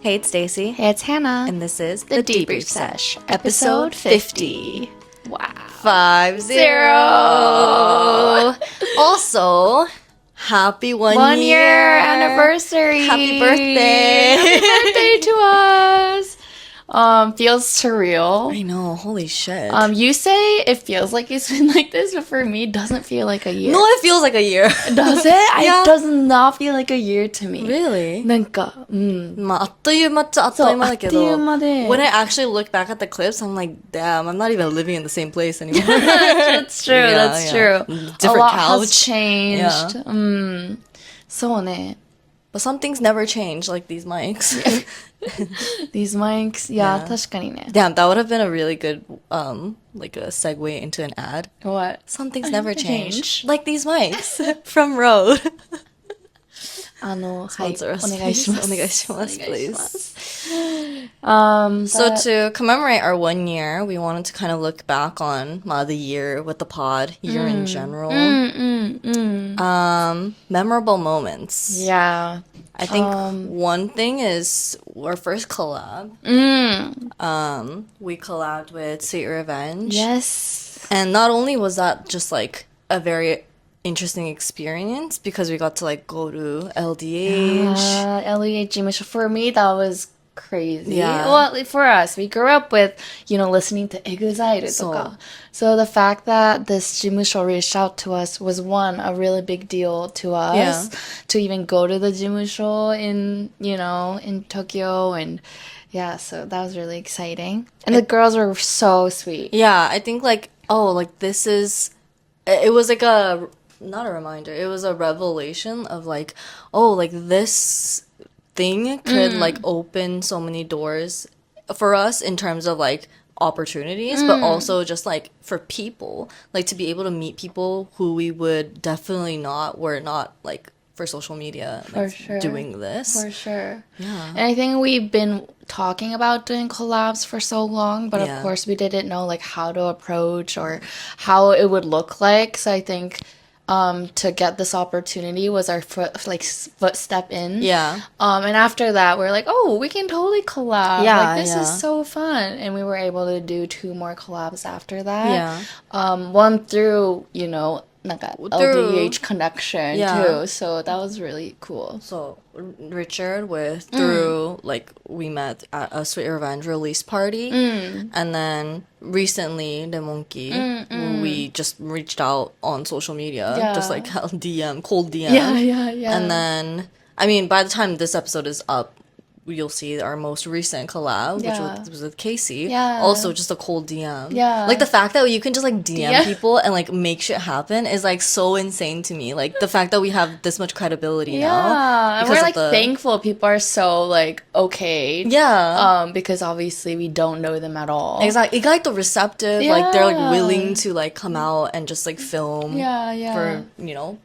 Hey, it's Stacy. Hey, it's Hannah. And this is the Debrief Sesh, episode 50. Wow. 50. Also, happy one year anniversary. Happy birthday. Happy birthday to us. Feels surreal. I know, holy shit. You say it feels like it's been like this, but for me, it doesn't feel like a year. No, it feels like a year. Does it? Yeah. It does not feel like a year to me. Really? なんか、まあ、あっという間っちゃあっという間だけど、そう、あっという間で。when I actually look back at the clips, I'm like, damn, I'm not even living in the same place anymore. That's true, that's true. Different a lot couch. has changed. Yeah. そうね。But some things never change, like these mics. These mics, yeah, 確かにね。 Damn, that would have been a really good, like a segue into an ad. What? Some things never change. Like these mics from Rode. はい、お Sponsor us, 願いします。お願いします お願いしま please. す。So to commemorate our 1 year, we wanted to kind of look back on the year with the pod, year in general. Memorable moments. Yeah. I think one thing is our first collab. We collabed with Sweet Revenge. Yes. And not only was that just like a very interesting experience because we got to like go to LDH. LEH 事務所. For me, that was crazy. Yeah. Well, for us, we grew up with, listening to EXILE とか. So the fact that this 事務所 reached out to us was a really big deal to us. Yeah. To even go to the 事務所 in Tokyo, and yeah, so that was really exciting. And the girls were so sweet. Yeah, I think this is, it was like not a reminder, it was a revelation of like, this thing could like open so many doors for us in terms of like opportunities, but also just like for people, like to be able to meet people who we would definitely were not like for social media like, doing this. For sure. Yeah. And I think we've been talking about doing collabs for so long, but of course we didn't know like how to approach or how it would look like. So I think to get this opportunity was our footstep in. Yeah. And after that, we're like, oh, we can totally collab. Yeah, like, this is so fun. And we were able to do 2 more collabs after that. Yeah. One through, LDH connection too. So that was really cool. So Richard through like we met at a Sweet Revenge release party, and then recently the Monkey we just reached out on social media, just like cold DM. Yeah. And then I mean by the time this episode is up, you'll see our most recent collab, which was with Casey. Yeah. Also just a cold DM. Yeah. Like the fact that you can just like DM people and like make shit happen is like so insane to me. Like the fact that we have this much credibility now. Yeah. And we're like thankful people are so like okay. Yeah. Because obviously we don't know them at all. Exactly. Like the receptive, like they're like willing to like come out and just like film for,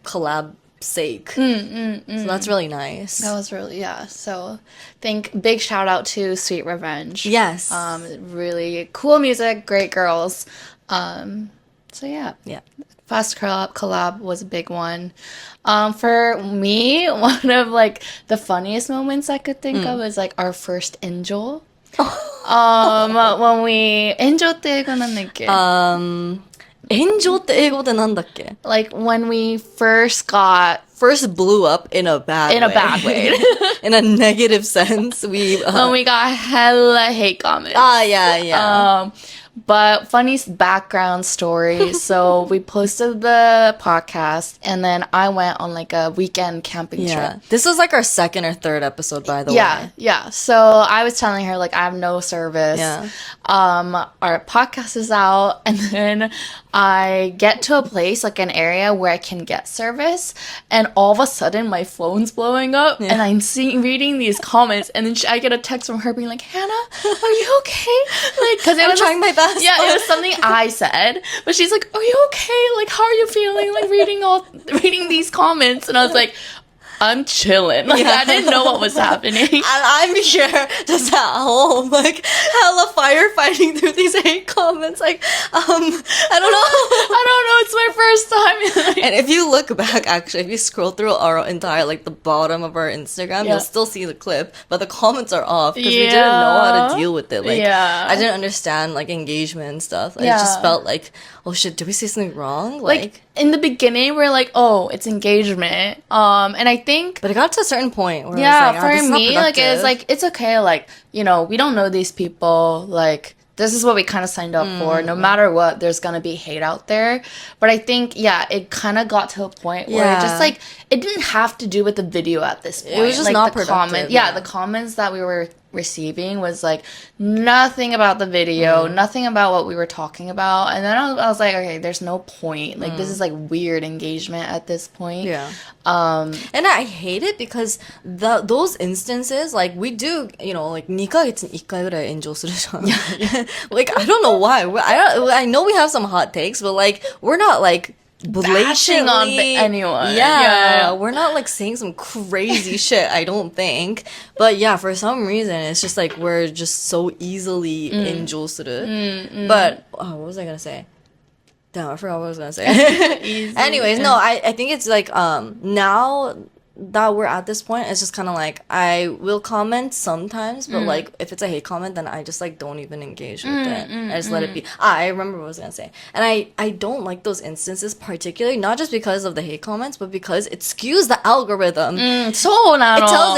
collab sake. So that's really nice. That was really, so big shout out to Sweet Revenge. Yes. Really cool music, great girls. So yeah. Fast collab was a big one. For me, one of like the funniest moments I could think of is like our first angel. When we angel って英語なんだっけ? 炎上って英語でなんだっけ? Like when we first blew up in a bad way. In a negative sense. When we got hella hate comments. Yeah. But funny background story. So we posted the podcast and then I went on like a weekend camping trip. This was like our 2nd or 3rd episode, by the way. Yeah. So I was telling her like I have no service. Our podcast is out, and then I get to a place like an area where I can get service, and all of a sudden my phone's blowing up, and I'm reading these comments, and then I get a text from her being like, Hannah, are you okay? Like, because I'm trying my best. Yeah, it was something I said, but she's like, are you okay? Like, how are you feeling? Like reading these comments, and I was like, I'm chilling. Like, I didn't know what was happening. And I'm here just at home, like, hella firefighting through these hate comments. Like, I don't know. I don't know. It's my first time. And if you look back, actually, if you scroll through our entire, like, the bottom of our Instagram, you'll still see the clip, but the comments are off because we didn't know how to deal with it. Like, I didn't understand, like, engagement and stuff. Like, it just felt like, oh shit, did we say something wrong? Like in the beginning, we're like, oh, it's engagement. And I think, but it got to a certain point where it was like, for me, like, it's like, it's okay. Like, you know, we don't know these people. Like, this is what we kind of signed up for. No matter what, there's gonna be hate out there. But I think, it kind of got to a point where it just like, it didn't have to do with the video at this point. It was just like, not the productive. the comments that we were receiving was like nothing about the video, nothing about what we were talking about. And then I was like, okay, there's no point. Like, this is like weird engagement at this point. And I hate it because those instances, like, we do, you know, like 2ヶ月に1回ぐらい炎上するじゃん. Like, I don't know why. I know we have some hot takes, but like, we're not like bashing on anyone. We're not like saying some crazy shit, I don't think. But for some reason, it's just like we're just so easily 炎上する. But what was I gonna say? Damn, I forgot what I was gonna say. Anyways, no, I think it's like now that we're at this point, it's just kind of like I will comment sometimes, but like if it's a hate comment, then I just like don't even engage with it. I just let it be. I remember what I was gonna say, and I don't like those instances particularly, not just because of the hate comments, but because it skews the algorithm. It tells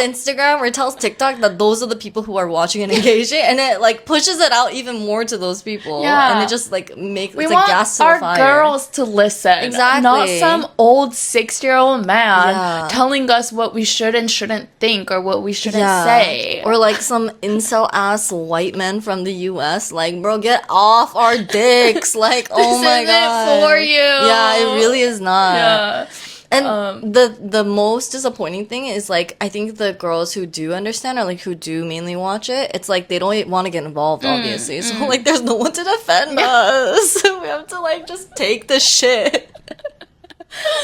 Instagram or it tells TikTok that those are the people who are watching and engaging, and it like pushes it out even more to those people. And it just like makes it's like gas to the fire. We want our girls to listen, not some old 6-year-old man telling us what we should and shouldn't think or what we shouldn't say. Or like some incel ass white men from the US, like, bro, get off our dicks. Like, oh my god. This isn't for you. Yeah, it really is not. And the most disappointing thing is, like, I think the girls who do understand or like who do mainly watch it, it's like they don't want to get involved, obviously. So like there's no one to defend us. We have to like just take the shit.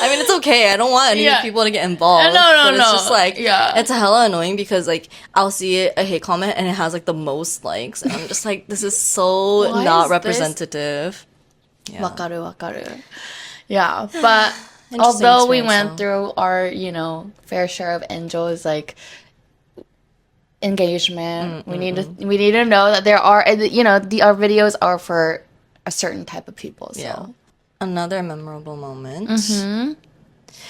I mean, it's okay. I don't want any people to get involved. No. It's just like, it's hella annoying because like I'll see a hate comment and it has like the most likes, and I'm just like, this is so not representative. Wakaru. Yeah, but although we went through our, you know, fair share of angels, like engagement, we need to know that there are, you know, our videos are for a certain type of people. So. Another memorable moment.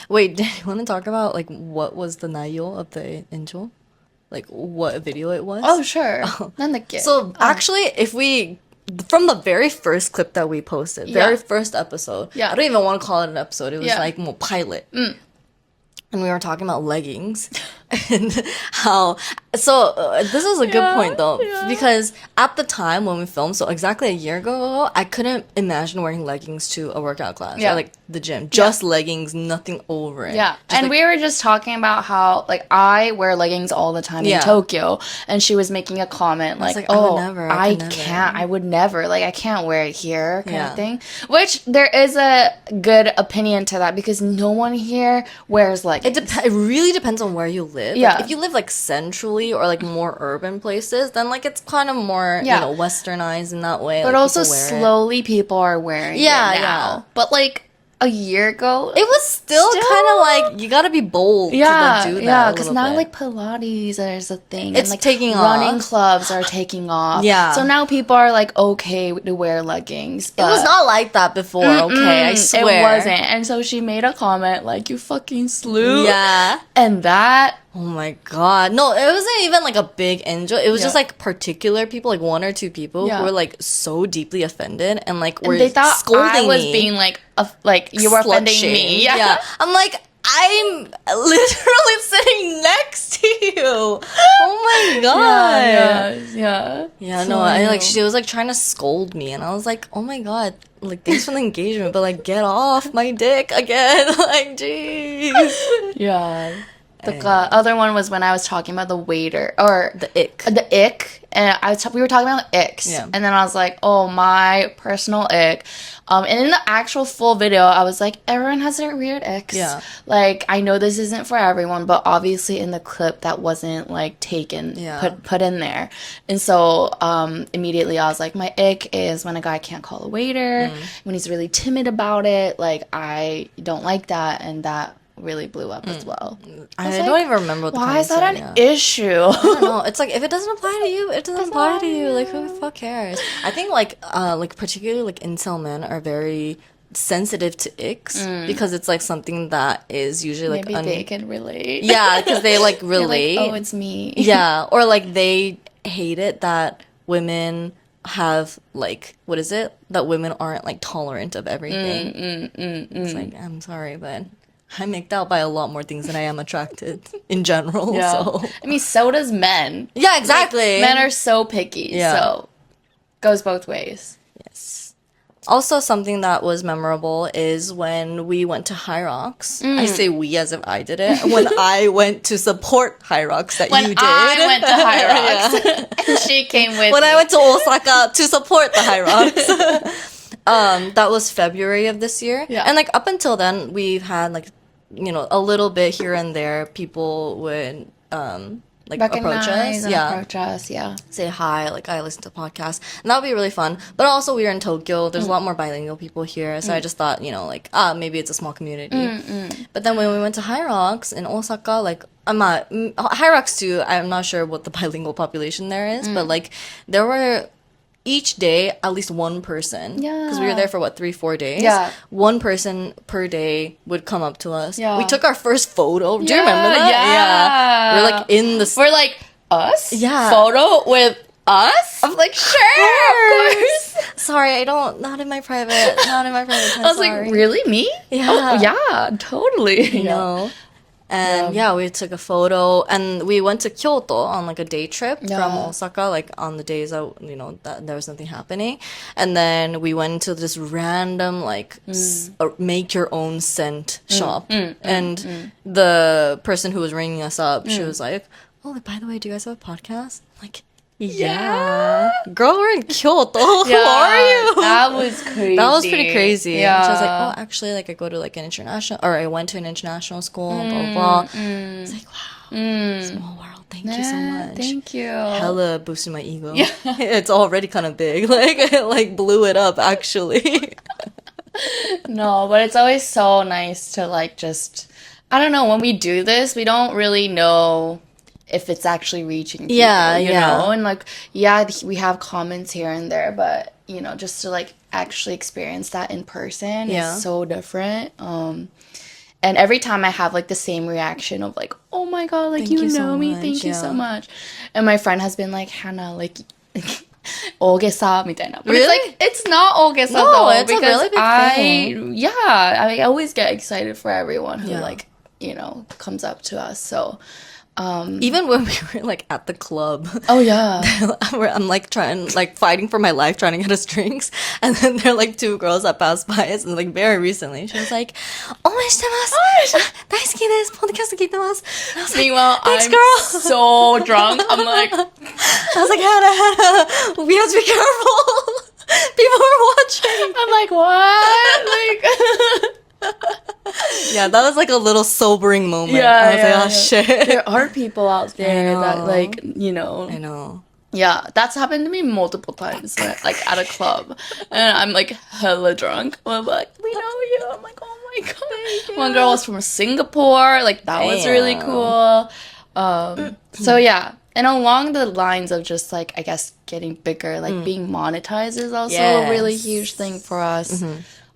Wait, did you want to talk about like what was the nayo of the angel? Like what video it was? Oh, sure. So actually, if we from the very first clip that we posted, very first episode, I don't even want to call it an episode. It was like more pilot. And we were talking about leggings and how this is a good point though, because at the time when we filmed, so exactly a year ago, I couldn't imagine wearing leggings to a workout class or like the gym, just leggings, nothing over it. And we were just talking about how like I wear leggings all the time in Tokyo, and she was making a comment like oh, I would never, like I can't wear it here kind of thing, which there is a good opinion to that because no one here wears leggings. It really depends on where you live. Like, if you live like centrally or like more urban places, then like it's kind of more you know, westernized in that way. But like, also slowly people are wearing it now. But like a year ago, it was still kind of like you gotta be bold to do that. Yeah, because now like Pilates is a thing. It's and, like, taking running off. clubs are taking off. So now people are like okay to wear leggings. It was not like that before. Okay, I swear it wasn't. And so she made a comment like, "You fucking slew." Yeah, and that. Oh my god. No, it wasn't even like a big enjoy. It was just like particular people, like one or two people who were like so deeply offended and like were they thought scolding I was me. Being like you were offending me. Yeah. I'm like, I'm literally sitting next to you. Oh my god. Yeah, no, I like she was like trying to scold me and I was like, oh my god, like thanks for the engagement, but like get off my dick again. Like jeez. The other one was when I was talking about the waiter or the ick. The ick, and we were talking about icks, and then I was like, oh, my personal ick. And in the actual full video, I was like, everyone has their weird icks. Yeah. Like, I know this isn't for everyone, but obviously in the clip that wasn't like taken, put in there. And so immediately I was like, my ick is when a guy can't call a waiter, when he's really timid about it. Like, I don't like that, and that really blew up as well. I don't even remember what the why is that an issue? I don't know. It's like, if it doesn't apply to you, it doesn't apply to you. Like, who the fuck cares? I think like particularly like incel men are very sensitive to icks because it's like something that is usually like maybe they can relate. Yeah, because they like relate. Like, oh, it's me. Yeah, or like they hate it that women have like, what is it? That women aren't like tolerant of everything. It's like, I'm sorry, but I'm icked out by a lot more things than I am attracted in general. Yeah. So I mean, so does men. Yeah, exactly. Like, men are so picky. Yeah. So goes both ways. Yes. Also, something that was memorable is when we went to High Rocks. I say we as if I did it. When I went to support High Rocks that you did. When I went to High Rocks. And she came with When me. I went to Osaka to support the High Rocks. That was February of this year. Yeah. And like up until then, we've had like, you know, a little bit here and there, people would like approach us. Yeah. Say hi, like I listen to podcasts. And that would be really fun. But also we are in Tokyo. There's a lot more bilingual people here. So I just thought, you know, like, maybe it's a small community. But then when we went to High Rocks in Osaka, like High Rocks too, I'm not sure what the bilingual population there is, but like there were each day at least one person, because we were there for 3-4 days, one person per day would come up to us. We took our first photo. Do you remember that? We're like in the we're like, us photo with us. I'm like, sure, of course. Sorry, not in my private time. I was like, really, me? Yeah, totally. No. And we took a photo, and we went to Kyoto on like a day trip from Osaka, like on the days that, you know, that there was nothing happening. And then we went to this random like make your own scent shop. And the person who was ringing us up, she was like, oh, by the way, do you guys have a podcast? I'm like, yeah. Girl, we're in Kyoto. Who are you? That was crazy. That was pretty crazy. Yeah. And she was like, oh, actually, like, I go to, like, I went to an international school, blah, blah, blah. It's like, wow. Small world. Thank you so much. Thank you. Hella boosted my ego. Yeah. It's already kind of big. Like, it, like, blew it up, actually. No, but it's always so nice to, like, just... I don't know, when we do this, we don't really know if it's actually reaching people, you know? And, like, we have comments here and there, but, you know, just to, like, actually experience that in person is so different. And every time I have, like, the same reaction of, like, oh, my God, like, you know me, thank you so much. And my friend has been like, Hannah, like... 大げさ みたいな. But really? It's like, it's not 大げさ though. It's because a really big thing. I always get excited for everyone who, like, you know, comes up to us. So, even when we were like at the club, where I'm like fighting for my life, trying to get us drinks, and then there are like two girls that passed by us, and like very recently, she was like, "応援してます! 大好きです! Podcast 聞いてます! Meanwhile, thanks, I'm girl. so drunk. I'm like, I was like, Hannah, we have to be careful. People are watching. I'm like, what? Like. Yeah, that was like a little sobering moment. I was like, oh shit. There are people out there that, like, you know. I know. Yeah, that's happened to me multiple times, like at a club, and I'm like hella drunk. I'm like, we know you. I'm like, oh my god. One girl was from Singapore. Like, that was really cool. So yeah. And along the lines of just, like, I guess getting bigger, like being monetized is also a really huge thing for us.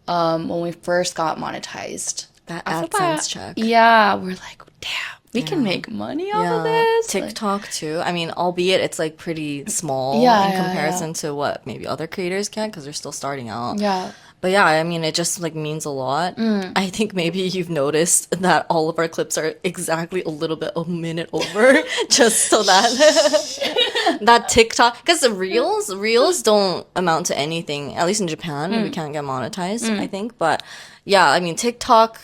When we first got monetized, that AdSense check. Yeah, we're like, damn, we can make money off of this. TikTok too. I mean, albeit it's like pretty small in comparison to what maybe other creators can, because they're still starting out. Yeah. But yeah, I mean, it just like means a lot. I think maybe you've noticed that all of our clips are exactly a minute over, just so that that TikTok, because the reels don't amount to anything. At least in Japan, we can't get monetized. I think, but yeah, I mean, TikTok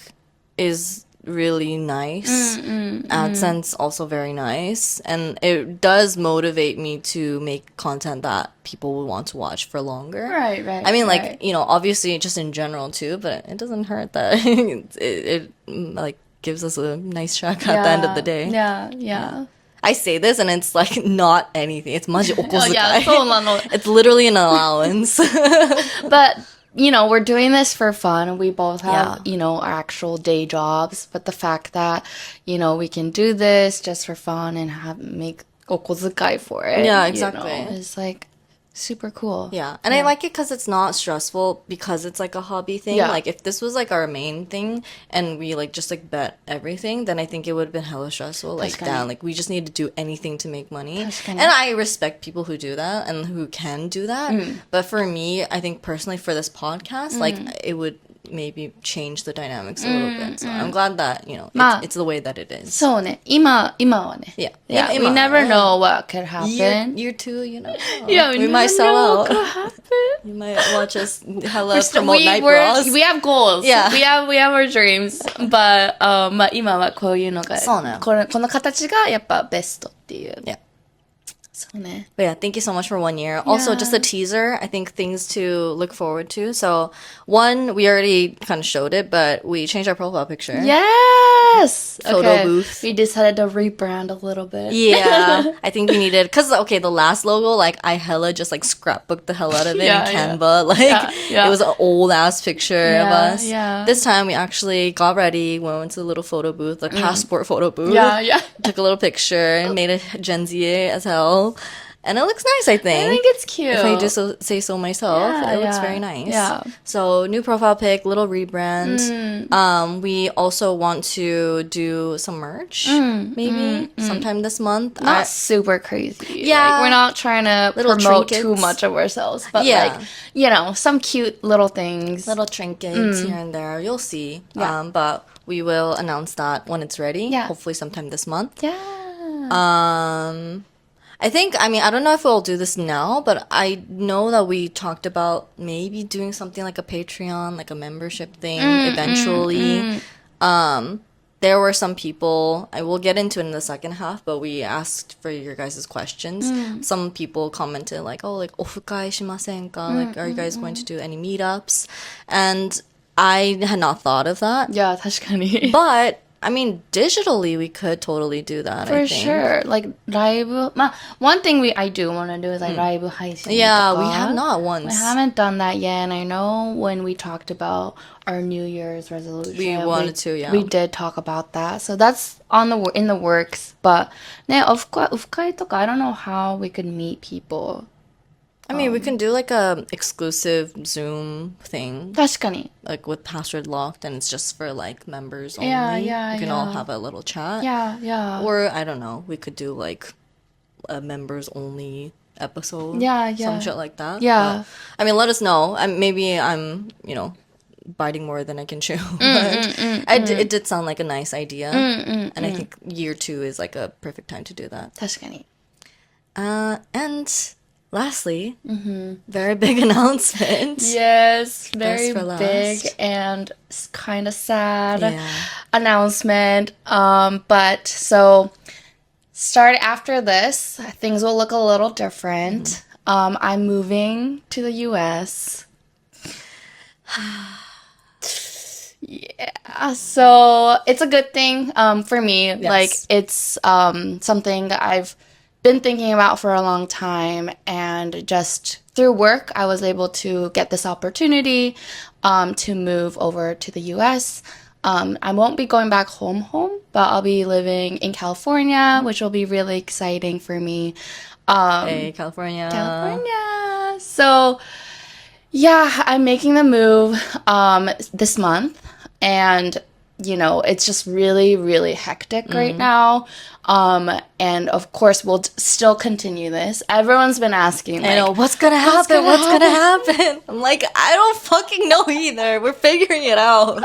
is really nice. AdSense also very nice. And it does motivate me to make content that people would want to watch for longer. Right. I mean, like, obviously just in general too, but it doesn't hurt that it like gives us a nice check at the end of the day. Yeah. I say this and it's like not anything. It's maji okosukai. そうなの。It's literally an allowance. But, we're doing this for fun. We both have, our actual day jobs. But the fact that, we can do this just for fun and make okosukai for it. Yeah, exactly. Is like super cool. Yeah. And I like it because it's not stressful because it's like a hobby thing. Yeah. Like if this was like our main thing and we like just like bet everything, then I think it would have been hella stressful. Like damn, like we just need to do anything to make money. And I respect people who do that and who can do that. But for me, I think personally for this podcast, like it would maybe change the dynamics a little bit. So I'm glad that, it's the way that it is. そうね。今はね。Yeah. Yeah, we never know what could happen. Year two, Yeah, we might sell out. What could happen. You might watch us hella promote night bras. We have goals. Yeah. We have our dreams. But, 今はこういうのが、そうね。この形がやっぱベストっていう。Yeah. そうね。 But yeah, thank you so much for 1 year. Also, just a teaser, I think things to look forward to. So, one, we already kind of showed it, but we changed our profile picture. Yes! Photo booth. We decided to rebrand a little bit. Yeah, I think we needed, because, the last logo, like, I hella just, like, scrapbooked the hell out of it in Canva. Like, it was an old-ass picture of us. Yeah. This time, we actually got ready, went to the little photo booth, the passport photo booth. Yeah. Took a little picture and made it Gen Z as hell. And it looks nice, I think. I think it's cute. If I do say so myself, it looks very nice. Yeah. So new profile pic, little rebrand. We also want to do some merch, maybe sometime this month. Not super crazy. Yeah. Like, we're not trying to Little promote trinkets. too much of ourselves. But some cute little things. Little trinkets here and there. You'll see. Yeah. But we will announce that when it's ready. Yeah. Hopefully sometime this month. Yeah. I think, I don't know if we'll do this now, but I know that we talked about maybe doing something like a Patreon, like a membership thing eventually. There were some people, I will get into it in the second half, but we asked for your guys' questions. Some people commented like, ofukai shimasen ka? Like, are you guys going to do any meetups? And I had not thought of that. Yeah, 確かに. But digitally, we could totally do that, For I think. sure. Like, ライブ. One thing I do want to do is like ライブ配信. Yeah, we have not once. We haven't done that yet. And I know when we talked about our New Year's resolution, we wanted to, yeah. We did talk about that. So that's in the works. But, ね、オフ会とか, I don't know how we could meet people. We can do like a exclusive Zoom thing. 確かに. Like with password locked and it's just for like members only. Yeah. We can all have a little chat. Yeah. Or I don't know, we could do like a members only episode. Yeah. Some shit like that. Yeah. But, let us know. Maybe I'm, biting more than I can chew. It did sound like a nice idea. And I think year 2 is like a perfect time to do that. 確かに. And lastly, very big announcement. Yes, very big and kind of sad announcement. But so start after this, things will look a little different. I'm moving to the US. Yeah, so it's a good thing for me. Yes. Like, it's something I've been thinking about for a long time, and just through work I was able to get this opportunity to move over to the US. I won't be going back home, but I'll be living in California, which will be really exciting for me. Hey, California. So yeah, I'm making the move this month, and it's just really, really hectic right now. And of course, we'll still continue this. Everyone's been asking, like, I know, what's gonna happen? What's gonna happen? I'm like, I don't fucking know either. We're figuring it out.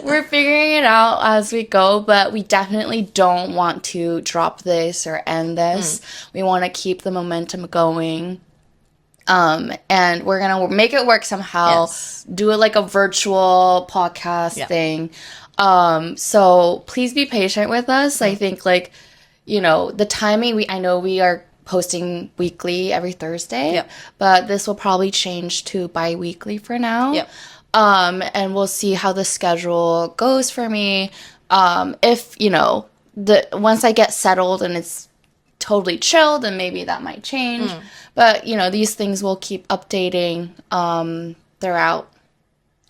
We're figuring it out as we go, but we definitely don't want to drop this or end this. We want to keep the momentum going. And we're gonna make it work somehow. Yes. Do it like a virtual podcast thing. So please be patient with us. I think like, the timing, I know we are posting weekly every Thursday, Yep. but this will probably change to bi-weekly for now. Yep. And we'll see how the schedule goes for me. If, once I get settled and it's totally chill, then maybe that might change. But, these things will keep updating throughout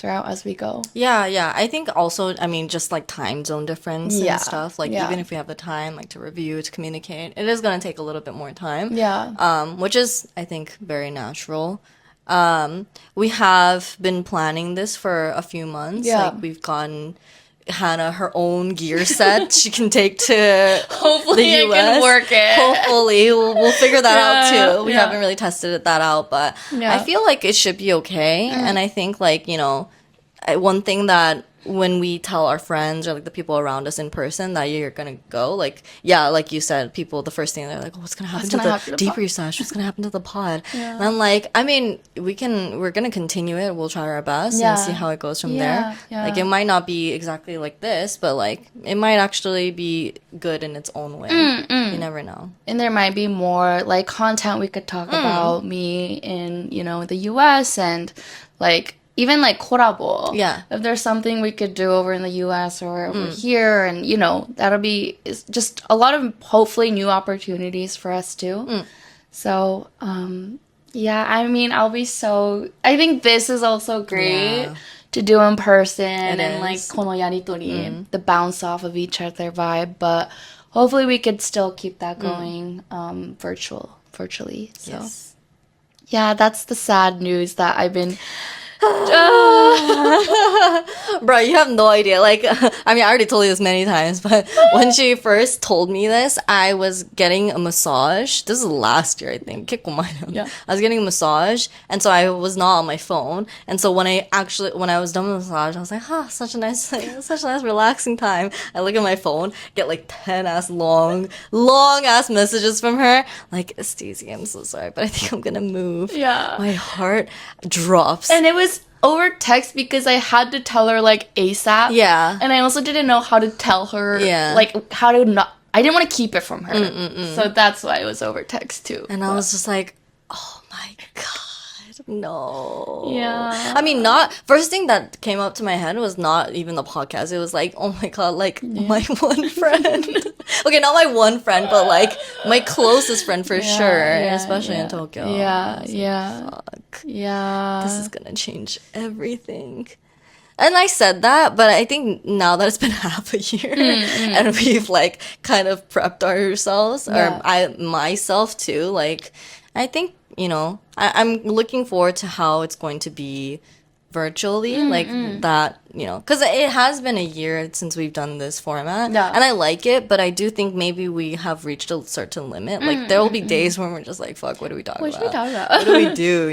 as we go. Yeah. I think also, I mean, just like time zone difference Yeah. and stuff. Like even if we have the time, like to review, to communicate, it is gonna take a little bit more time. Yeah. Which is, I think, very natural. We have been planning this for a few months. Yeah. Like we've gotten Hannah her own gear set she can take to Hopefully the I US. can work it. Hopefully we'll figure that out too. We yeah. haven't really tested that out, but Yeah. I feel like it should be okay. And I think like, one thing that when we tell our friends or like the people around us in person that you're gonna go, like like you said, people the first thing they're like, oh, what's gonna happen to the Debrief Sesh? What's gonna happen to the pod? Yeah. And I'm like, I mean, we're gonna continue it. We'll try our best and see how it goes from there. Yeah. Like it might not be exactly like this, but like it might actually be good in its own way. You never know. And there might be more like content we could talk about me in, the US and like even like collab. Yeah. If there's something we could do over in the US or over here and that'll be just a lot of hopefully new opportunities for us too. So, I mean, I think this is also great to do in person and like kono yaritori, the bounce off of each other vibe, but hopefully we could still keep that going virtually. So Yes. yeah, that's the sad news that I've been Bro, you have no idea. Like, I mean, I already told you this many times, but when she first told me this, I was getting a massage. This is last year, I think. Yeah. I was getting a massage, and so I was not on my phone. And so when I was done with the massage, I was like, such a nice, relaxing time. I look at my phone, get like 10 ass long ass messages from her. Like, Stacey, I'm so sorry, but I think I'm gonna move. Yeah. My heart drops. And it was over text because I had to tell her like ASAP. Yeah. And I also didn't know how to tell her. Yeah. Like how to not. I didn't want to keep it from her. So that's why it was over text too. And I was just like, oh my God, no. Yeah. I mean, first thing that came up to my head was not even the podcast. It was like, oh my God, like my one friend. Okay, not my one friend, but like my closest friend for sure. Especially in Tokyo. Yeah. Fuck. Yeah. This is gonna change everything. And I said that, but I think now that it's been half a year and we've like kind of prepped ourselves, or myself too, like I think, I'm looking forward to how it's going to be virtually, like that, because it has been a year since we've done this format, and I like it, but I do think maybe we have reached a certain limit. Like there will be days when we're just like, fuck, what do we talk about? What do we do,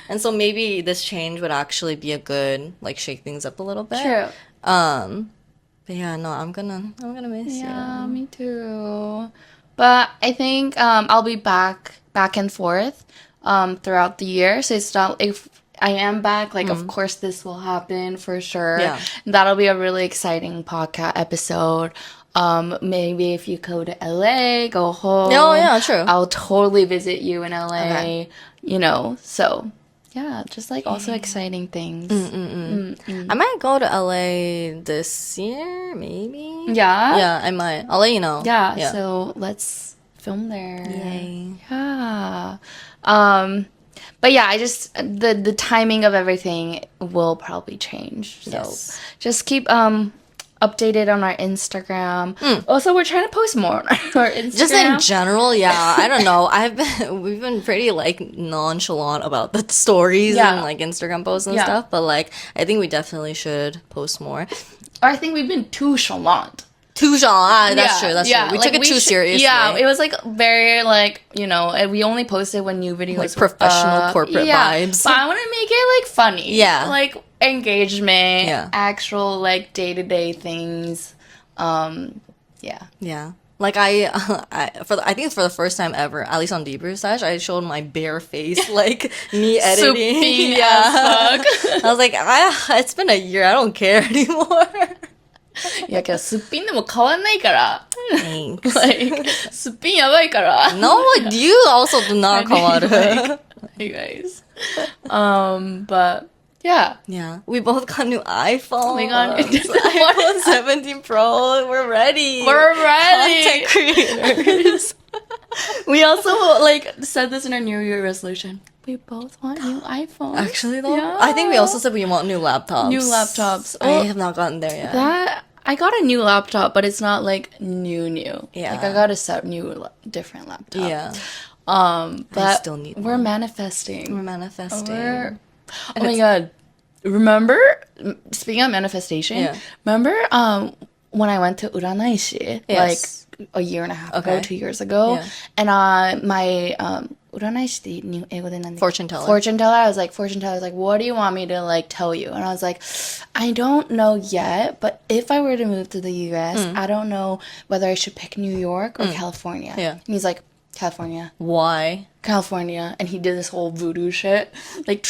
And so maybe this change would actually be a good, like, shake things up a little bit. True. But yeah, no, I'm gonna miss you. Yeah, me too. But I think I'll be back and forth throughout the year, so it's not if I am back, like, of course this will happen for sure. Yeah. That'll be a really exciting podcast episode. Maybe if you go to LA, go home. Oh, yeah, true. I'll totally visit you in LA, Okay. So, yeah, just, like, also exciting things. I might go to LA this year, maybe. Yeah? Yeah, I might. I'll let you know. Yeah, so let's film there. Yay. Yeah. But yeah, I just the timing of everything will probably change. So just keep updated on our Instagram. Also, we're trying to post more on our Instagram. Just in general, I don't know. We've been pretty like nonchalant about the stories and like Instagram posts and stuff, but like I think we definitely should post more. Or I think we've been too chalant. That's true. We like, took it too seriously. Yeah, it was like very like, and we only posted when new videos like professional corporate vibes. But I want to make it like funny. Yeah. Like engagement, actual like day-to-day things. Yeah. Like I think for the first time ever, at least on Debrief Sesh, I showed my bare face, like me editing. As fuck. I was like, it's been a year. I don't care anymore. いやけどすっぴんでも変わんないから。Thanks. Like すっぴんやばいから。No, you also do not 変わる。Anyways. But yeah. Yeah. We both got new iPhones. We got iPhone 17 Pro. We're ready. We're ready. Content creators. We also like said this in our New Year resolution. We both want new iPhones. Actually, though, Yeah. I think we also said we want new laptops. New laptops. I have not gotten there yet. That I got a new laptop, but it's not like new. Yeah. Like I got a set different laptop. Yeah. But I still need we're one. manifesting. We're manifesting. Oh my god. Remember, speaking of manifestation, Yeah. remember when I went to Uranaishi Yes. like a year and a half Okay. ago, 2 years ago, Yeah. and my Uranaishi Fortune teller. Fortune teller. I was like, what do you want me to like tell you? And I was like, I don't know yet, but if I were to move to the US, I don't know whether I should pick New York or California. Yeah. And he's like, California. Why? California. And he did this whole voodoo shit. Like,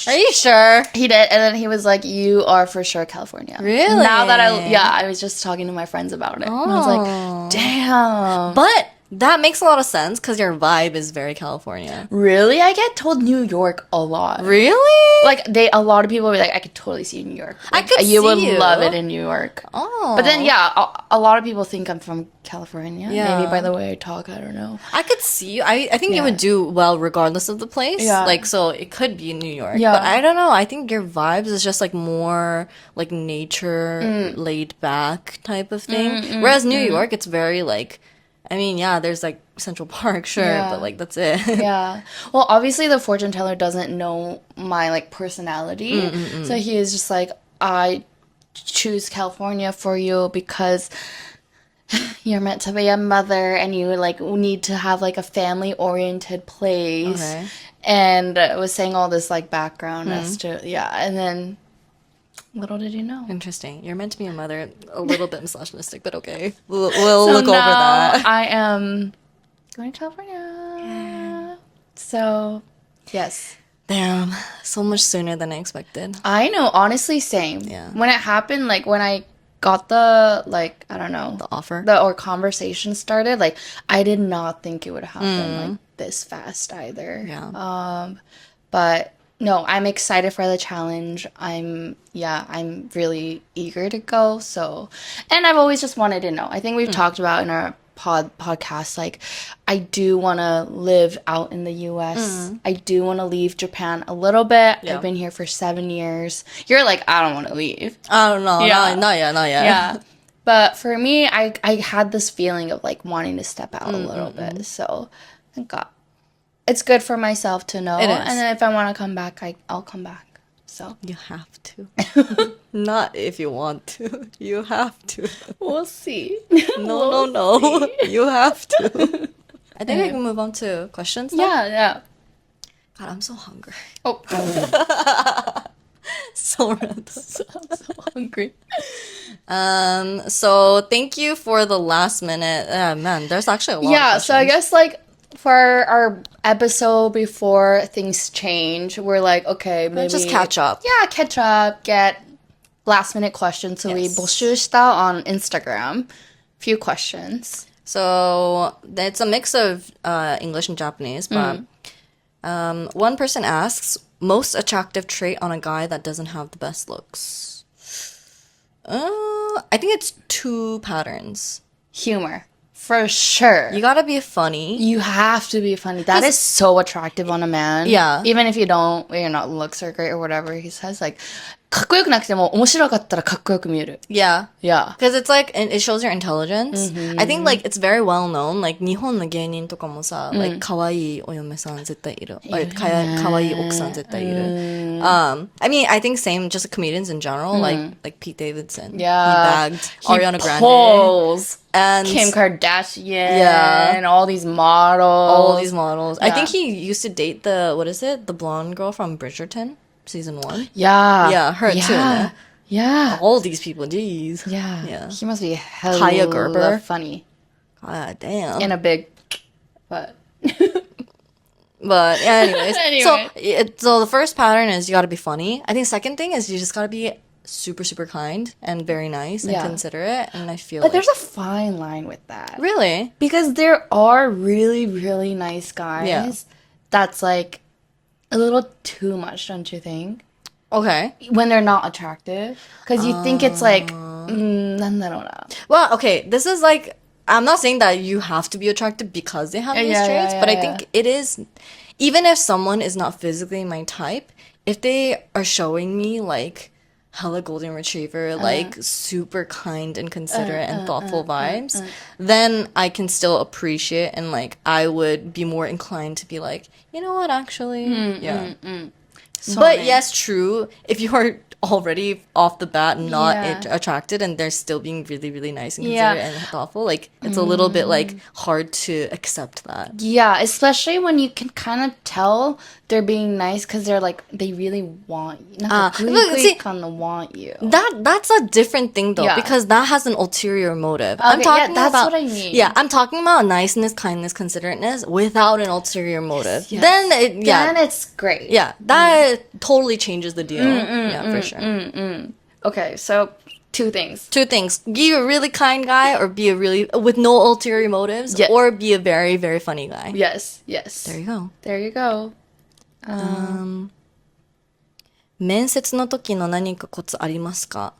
Are you sure? he did. And then he was like, you are for sure California. Really? Now that I was just talking to my friends about it. And I was like, damn. But that makes a lot of sense because your vibe is very California. Really? I get told New York a lot. Really? Like, a lot of people be like, I could totally see you in New York. I Like, could you would see you. love it in New York. Oh. But then, yeah, a lot of people think I'm from California. Yeah. Maybe by the way I talk, I don't know. I could see you. I think you would do well regardless of the place. Yeah. Like, so it could be in New York. Yeah. But I don't know. I think your vibes is just like more like nature, laid back type of thing. Whereas New York, it's very like, I mean, yeah, there's like Central Park, sure, Yeah. but like that's it. Yeah. Well, obviously the fortune teller doesn't know my like personality. So he is just like, I choose California for you because you're meant to be a mother and you like need to have like a family oriented place. Okay. And was saying all this like background as to, yeah. And then little did you know. Interesting. You're meant to be a mother. A little bit misogynistic, but okay. We'll So look over now that. I am going to California. So, yes. Damn. So much sooner than I expected. I know, honestly, same. Yeah. When it happened, like when I got the, like, I don't know, The offer. or conversation started, like, I did not think it would happen like this fast either. Yeah. But no, I'm excited for the challenge. I'm really eager to go. So, and I've always just wanted to know. I think we've talked about in our podcast, like, I do want to live out in the US. I do want to leave Japan a little bit. Yeah. I've been here for 7 years. You're like, I don't want to leave. I don't know. Yeah. Not yet. Yeah. But for me, I had this feeling of like wanting to step out a little bit. So I got, it's good for myself to know. It is. And then if I want to come back, I'll come back. So You have to. Not if you want to. You have to. we'll see. No. You have to. I think we can move on to questions now. Yeah. God, I'm so hungry. Oh, So random. so hungry. So thank you for the last minute. Man, there's actually a lot Yeah, of so I questions. guess like for our episode before things change, we're like, okay, maybe Just catch up. Yeah, catch up, get last minute questions. So we Yes. 募集した on Instagram. Few questions. So it's a mix of English and Japanese, but one person asks, most attractive trait on a guy that doesn't have the best looks. I think it's 2 patterns. Humor. For sure. You gotta be funny. You have to be funny. That is so attractive on a man. Yeah. Even if you're not looks are great or whatever he says, like, かっこよくなくても面白かったらかっこよく見える. Yeah. Yeah. Because it's like, it shows your intelligence. I think like it's very well known. Like 日本の芸人とかもさ、like 可愛いお嫁さん絶対いる。Or 可愛い奥さん絶対いる。I mean, I think same, just comedians in general, like Pete Davidson. Yeah. He bagged Ariana Grande. Pulls And Kim Kardashian. Yeah. And all these models. all these models. I Yeah. think he used to date the blonde girl from Bridgerton, season 1. Yeah. Yeah, her too, Yeah. no? Yeah. All these people, jeez. Yeah. Yeah. He must be hella Kaya Gerber. funny. God damn. In a big butt. But anyways, Anyway. so the first pattern is you got to be funny. I think second thing is you just got to be super, super kind and very nice and considerate. And I feel But there's a fine line with that. Really? Because there are really, really nice guys that's like a little too much, don't you think? Okay. When they're not attractive. Because you think it's like, nandarouna. Well, okay, this is like, I'm not saying that you have to be attractive because they have these traits, but I think it is, even if someone is not physically my type, if they are showing me like hella golden retriever, like super kind and considerate and thoughtful vibes, then I can still appreciate and like I would be more inclined to be like, you know what, actually, But yes, true. If you are already off the bat not attracted and they're still being really, really nice and considerate and thoughtful, like it's a little bit like hard to accept that. Yeah, especially when you can kind of tell they're being nice because they're like they really want you. Kind of want you. That's a different thing though because that has an ulterior motive. Okay, I'm talking that's about what I mean. Yeah, I'm talking about niceness, kindness, considerateness without an ulterior motive. Yes. Then it's great. Yeah, that totally changes the deal. For sure. Okay, so two things. Be a really kind guy or be a really with no ulterior motives or be a very, very funny guy. Yes. There you go. 面接の時の何かコツありますか?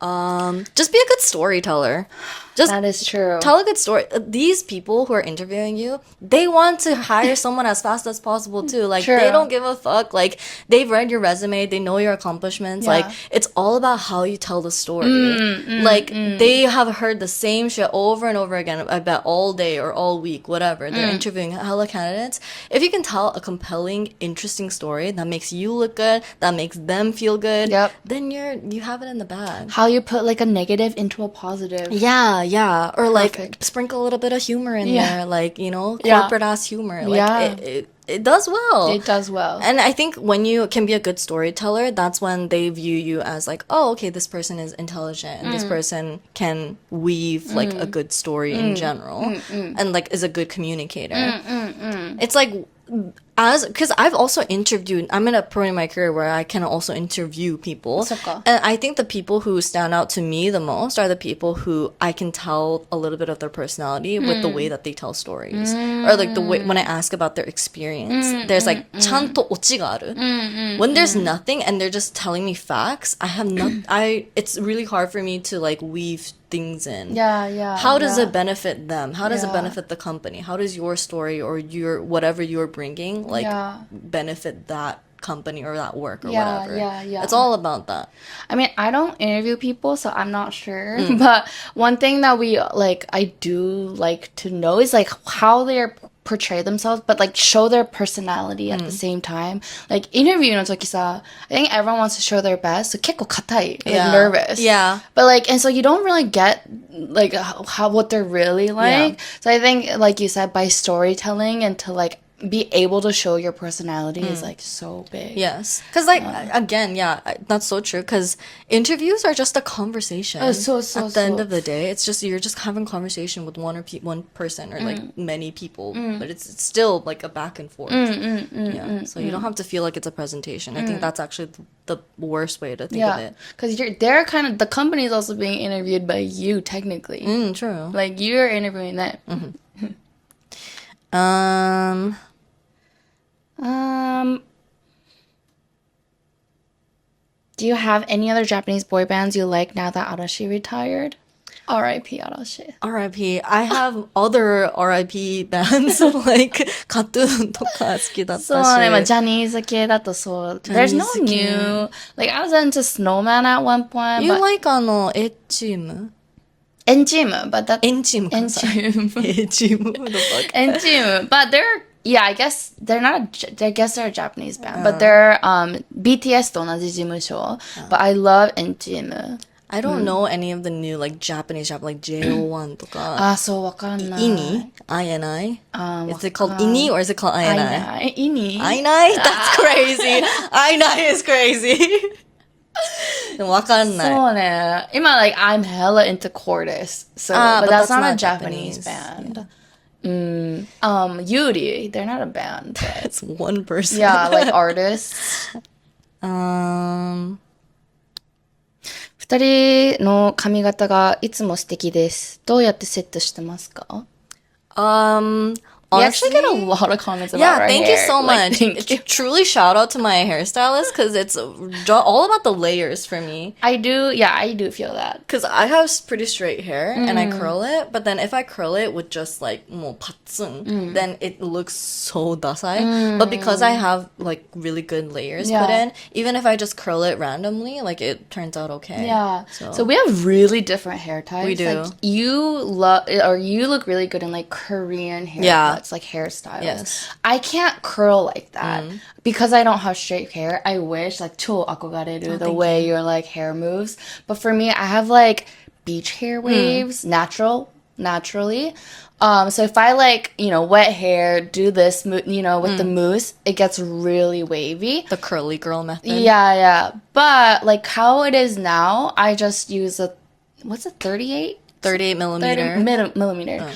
Just be a good storyteller. That is true. Tell a good story. These people who are interviewing you, they want to hire someone as fast as possible too. Like they don't give a fuck. Like they've read your resume, they know your accomplishments. Like it's all about how you tell the story. They have heard the same shit over and over again, I bet all day or all week, whatever. They're interviewing hella candidates. If you can tell a compelling, interesting story that makes you look good, that makes them feel good, then you have it in the bag. How you put like a negative into a positive. Yeah. Or like sprinkle a little bit of humor in there, like, you know, corporate ass humor. Like it does well. It does well. And I think when you can be a good storyteller, that's when they view you as like, oh, okay, this person is intelligent and this person can weave like a good story in general and like is a good communicator. It's like because I've also interviewed, I'm in a point in my career where I can also interview people. And I think the people who stand out to me the most are the people who I can tell a little bit of their personality with the way that they tell stories. Or like the way when I ask about their experience, there's like chanto ochiga aru. When there's nothing and they're just telling me facts, it's really hard for me to like weave things in. How does it benefit them? How does it benefit the company? How does your story or your whatever you're bringing like benefit that company or that work or whatever? It's all about that. I mean, I don't interview people, so I'm not sure. But one thing that I do like to know is like how they're portray themselves, but like show their personality at the same time. Like interview no toki sa, I think everyone wants to show their best, so 結構硬い, like nervous. But like, and so you don't really get like how what they're really like. So I think, like you said, by storytelling and to like be able to show your personality is like so big. Yes, because like again, that's so true. Because interviews are just a conversation. At the end of the day, it's just you're just having conversation with one person or like many people, but it's still like a back and forth. So you don't have to feel like it's a presentation. I think that's actually the worst way to think of it. Because they're kind of the company is also being interviewed by you technically. True. Like you're interviewing them. Do you have any other Japanese boy bands you like now that Arashi retired? R.I.P. Arashi. R.I.P. I have other R.I.P. bands like KAT-TUN とか好きだったし。そうね、まあジャニーズ系だとそう。There's no new. Like I was into Snowman at one point. You like N-team? N-team, but that N-team. N-team. N-team. What the fuck? N-team, but I guess they're not. I guess they're a Japanese band, but they're BTS と同じ事務所. But I love N-team. I don't know any of the new like Japanese like JO1 とか。そうわかんない。INI? INI? Is it called INI or is it called INI? INI. INI? That's crazy. INI is crazy. わかんない。そうね。今 like I'm hella into Cordis, so but that's not a Japanese band. Yuri, they're not a band. But it's one person. Yeah, like artists. 二人の髪型がいつも素敵です。どうやってセットしてますか？ We actually get a Honestly, lot of comments about yeah, our thank you hair. so Like, much. thank you. Truly shout out to my hairstylist because it's all about the layers for me. I do feel that. Because I have pretty straight hair and I curl it, but then if I curl it with just like more patsung, then it looks so dasai. But because I have like really good layers put in, even if I just curl it randomly, like it turns out okay. Yeah. So we have really different hair types. We do. Like you look really good in like Korean haircuts, like hairstyles. Yes. I can't curl like that because I don't have straight hair. I wish like 초 아kogareru the way your like hair moves. But for me, I have like beach hair waves, naturally. So if I like, wet hair, do this, with the mousse, it gets really wavy. The curly girl method. Yeah. But like how it is now, I just use what's it, 38? 38 millimeter. 30 millimeter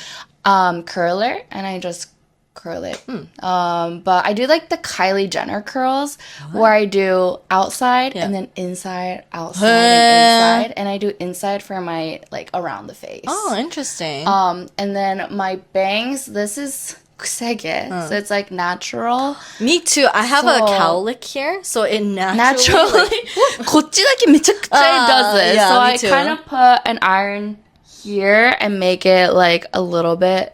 curler, and I just curl it. But I do like the Kylie Jenner curls where I do outside and then inside, outside, and inside. And I do inside for my, like, around the face. Oh, interesting. And then my bangs, this is kusege. So it's like natural. Me too. I have a cowlick here, so it naturally. Like, こっちだけめちゃくちゃ it does this. Yeah, so me I too. kind of put an iron here and make it like a little bit,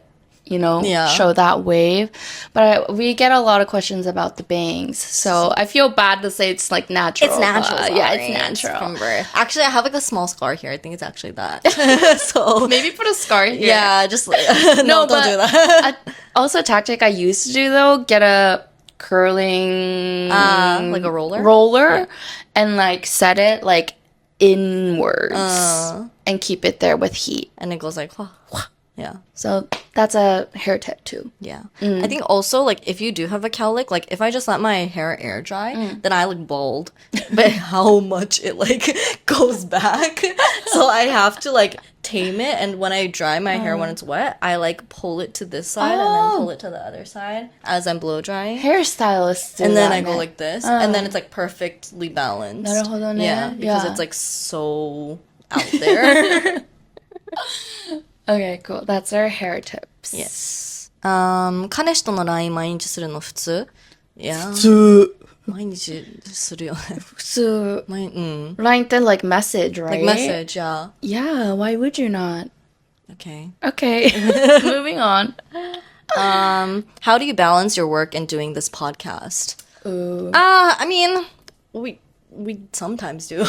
show that wave. But we get a lot of questions about the bangs. So I feel bad to say it's like natural. It's natural. Yeah, it's natural. From birth. Actually, I have like a small scar here. I think it's actually that. So maybe put a scar here. Yeah, just no, don't do that. Also, a tactic I used to do though, get a curling like a roller and like set it like inwards and keep it there with heat, and it goes like yeah. So that's a hair tip too. Yeah. I think also like if you do have a cowlick, like if I just let my hair air dry, then I look bald. But how much it like goes back. So I have to like tame it, and when I dry my hair when it's wet, I like pull it to this side and then pull it to the other side as I'm blow drying. Hairstylists do and then that, I go like this, and then it's like perfectly balanced. なるほどね。Yeah, because it's like so out there. Okay, cool. That's our hair tips. Yes. 彼氏との LINE 毎日するの普通? Yeah. 普通。毎日するよね。普通。LINE って like message, right? Like message, yeah. Yeah, why would you not? Okay. Moving on. How do you balance your work and doing this podcast? Ooh. I mean, we sometimes do.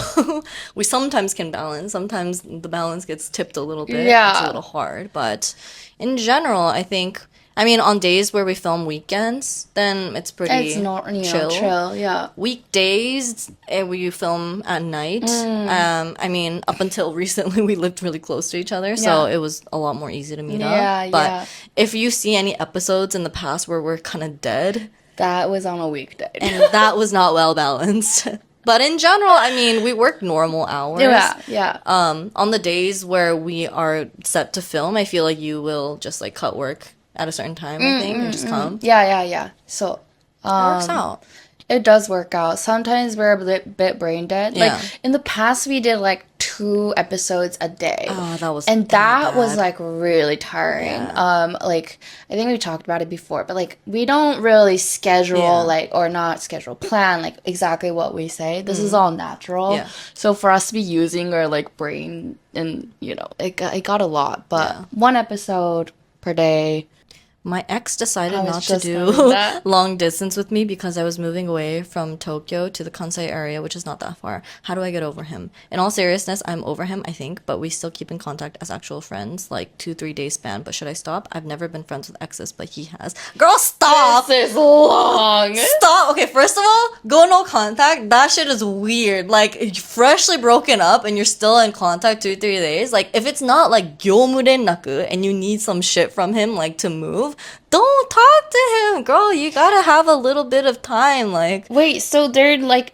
We sometimes can balance. Sometimes the balance gets tipped a little bit. Yeah. It's a little hard. But in general, I think, on days where we film weekends, then it's pretty It's not, chill. Yeah. Weekdays, we film at night. Up until recently, we lived really close to each other, so it was a lot more easy to meet up. But if you see any episodes in the past where we're kind of dead, that was on a weekday. and that was not well balanced. But in general, we work normal hours. Yeah. On the days where we are set to film, I feel like you will just like cut work at a certain time, I think, and just come. Yeah. So It works out. It does work out. Sometimes we're a bit brain dead. Yeah. Like in the past, we did like 2 episodes a day. Oh, that was that was bad. like really tiring. Yeah. Like I think we talked about it before, but like we don't really schedule plan like exactly what we say. This is all natural. Yeah. So for us to be using our like brain, and it got a lot, but 1 episode per day. My ex decided not to just do saying that. long distance with me because I was moving away from Tokyo to the Kansai area, which is not that far. How do I get over him? In all seriousness, I'm over him, I think, but we still keep in contact as actual friends, like 2-3 days span. But should I stop? I've never been friends with exes, but he has. Girl, stop! This is long. Stop! Okay, first of all, go no contact. That shit is weird. Like, freshly broken up and you're still in contact 2-3 days. Like, if it's not like gyomu rennaku and you need some shit from him, like to move, don't talk to him, girl. You gotta have a little bit of time, like. Wait, so they're like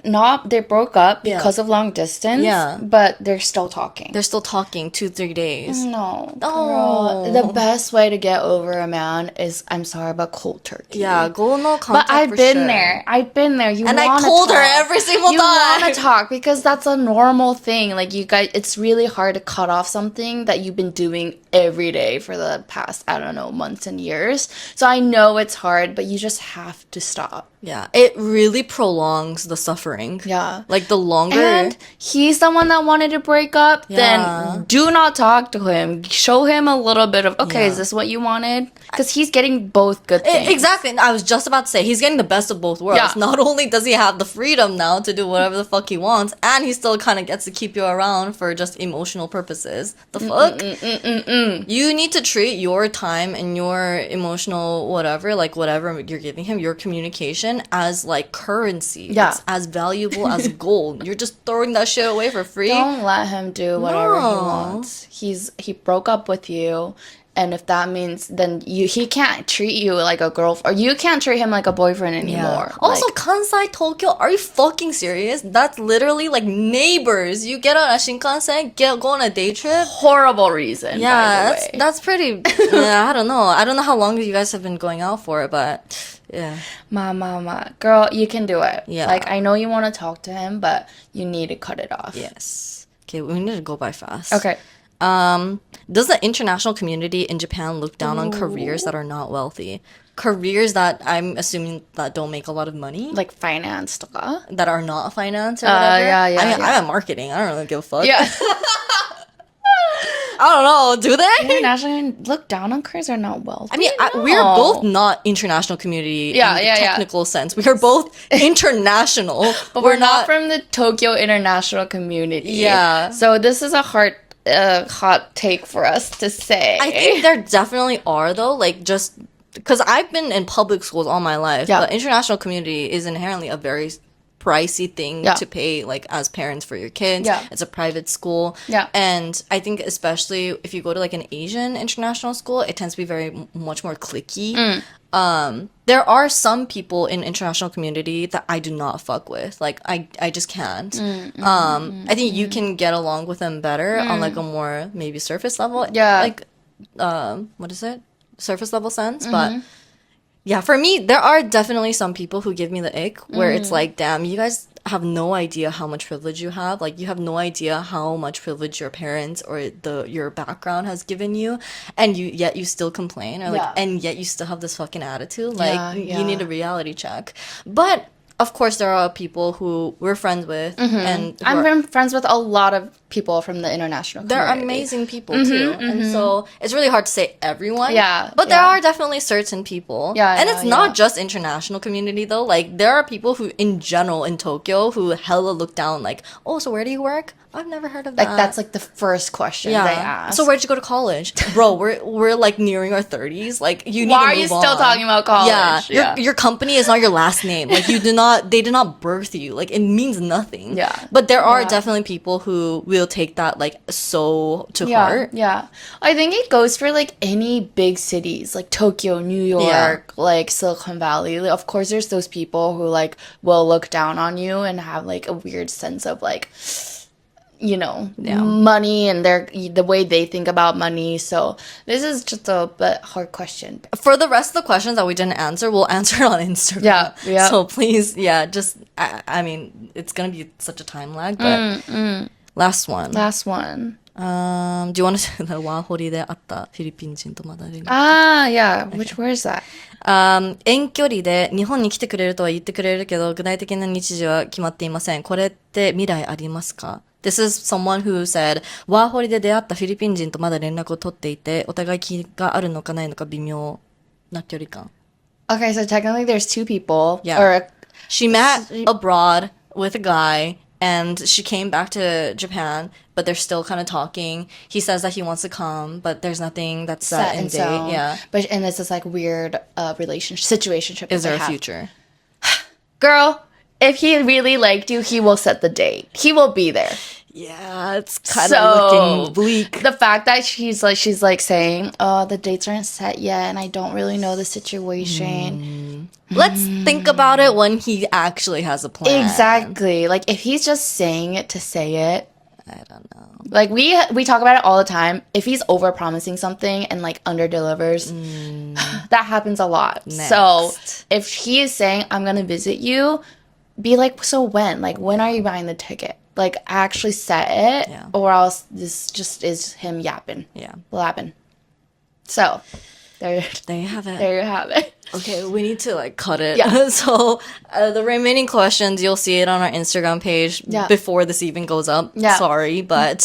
they broke up because of long distance? Yeah. But they're still talking. They're still talking 2-3 days. No. Oh. Girl. The best way to get over a man is, I'm sorry, but cold turkey. Yeah, go no contact. But I've for been sure. there. I've been there. You And I wanna told her talk. every single You time. want to talk because that's a normal thing. Like, you guys, it's really hard to cut off something that you've been doing every day for the past, I don't know, months and years. So I know it's hard, but you just have to stop. Yeah, it really prolongs the suffering. Yeah. Like the longer. And he's the one that wanted to break up, Yeah. then do not talk to him. Show him a little bit of, okay, Yeah. is this what you wanted? Because he's getting both good things. Exactly. And I was just about to say, he's getting the best of both worlds. Yeah. Not only does he have the freedom now to do whatever the fuck he wants, and he still kind of gets to keep you around for just emotional purposes. The fuck? You need to treat your time and your emotional whatever, like whatever you're giving him, your communication, as like currency. Yeah. It's as valuable as gold. You're just throwing that shit away for free. Don't let him do whatever he No. wants. He broke up with you, and if that means then he can't treat you like a girlfriend, or you can't treat him like a boyfriend anymore. Also, Like, Kansai, Tokyo, are you fucking serious? That's literally like neighbors. You get on a Shinkansen, go on a day trip. horrible reason. Yeah, by the way. that's pretty. Yeah, I don't know. I don't know how long you guys have been going out for, but yeah. Mama, girl, you can do it. Yeah. Like, I know you want to talk to him, but you need to cut it off. Yes. Okay, we need to go by fast. Okay. Does the international community in Japan look down on careers that are not wealthy? Careers that I'm assuming that don't make a lot of money? Like finance とか? That are not finance or whatever? yeah, I mean, yeah. I'm in marketing. I don't really give a fuck. Yeah. I don't know. Do they? International look down on careers are not wealthy. I mean, we're both not international community Yeah, in yeah, the yeah. technical sense. We are both international, but we're not from the Tokyo international community. Yeah. So this is a hot take for us to say. I think there definitely are though, like just because I've been in public schools all my life. Yeah. But international community is inherently a very pricey thing Yeah. to pay, like as parents for your kids. Yeah. It's a private school. Yeah. And I think especially if you go to like an Asian international school, it tends to be very much more cliquey. There are some people in international community that I do not fuck with. Like I just can't. I think you can get along with them better on like a more maybe surface level. Yeah. Like what is it? Surface level sense. But yeah, for me, there are definitely some people who give me the ick where it's like, damn, you guys have no idea how much privilege you have. Like, you have no idea how much privilege your parents or your background has given you, and yet you still complain, or like, Yeah. and yet you still have this fucking attitude. Like, Yeah. you need a reality check. But of course, there are people who we're friends with, and who I've are- been friends with a lot of people from the international they're community. amazing people too, and so it's really hard to say everyone. Yeah, but there yeah. are definitely certain people. Yeah, and yeah, it's not yeah. just international community though. Like there are people who, in general, in Tokyo, who hella look down. Like, oh, so where do you work? I've never heard of that. Like, that's like the first question they ask. So where'd you go to college, bro? We're like nearing our 30s. Like you need Why to are you move still on. talking about college? Yeah, your company is not your last name. Like they did not birth you. Like it means nothing. Yeah. But there are Yeah. definitely people who will take that like so to Yeah, heart. yeah. I think it goes for like any big cities, like Tokyo, New York, like Silicon Valley. Like, of course, there's those people who like will look down on you and have like a weird sense of like, you know, money and the way they think about money. So this is just a bit hard question. For the rest of the questions that we didn't answer, we'll answer it on Instagram. Yeah, yeah. So please, just I mean, it's gonna be such a time lag, but last one. Last one. Do you want to say the ワーホリで会ったフィリピン人とまだ連絡 Ah, yeah. Where is that? 遠距離で日本に来てくれるとは言ってくれるけど具体的な日時は決まっていません。これって未来ありますか？ This is someone who said ワーホリで出会ったフィリピン人とまだ連絡を取っていてお互い気があるのかないのか微妙な距離感。 Okay, so technically there's two people. Yeah. Or She met abroad with a guy and she came back to Japan, but they're still kind of talking. He says that he wants to come, but there's nothing that's set in date. stone. Yeah. And it's this like weird situationship. Is that there they a have. future? Girl, if he really liked you, he will set the date. He will be there. Yeah, it's kind of So, looking bleak. the fact that she's like saying, "Oh, the dates aren't set yet, and I don't really know the situation." Let's think about it when he actually has a plan. Exactly. Like, if he's just saying it to say it, I don't know. like we talk about it all the time. If he's over promising something and like under delivers, that happens a lot. So if he is saying, "I'm gonna visit you," be like, "So when? Like, when are you buying the ticket? Like, actually set it, or else this just is him yapping." Yeah. Blabbing. So there you have it. There you have it. Okay, we need to like cut it. Yeah. So the remaining questions, you'll see it on our Instagram page before this even goes up. Yeah. Sorry, but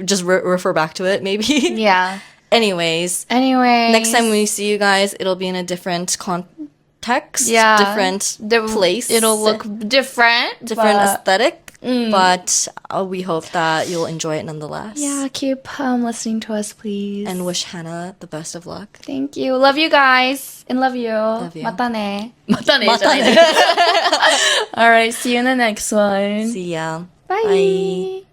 just refer back to it maybe. Yeah. Anyways, next time we see you guys, it'll be in a different context, different place. It'll look different aesthetic. But we hope that you'll enjoy it nonetheless. Yeah, keep listening to us, please. And wish Hannah the best of luck. Thank you. Love you guys. And love you. Love you. Mata ne. Mata ne. All right, see you in the next one. See ya. Bye. Bye.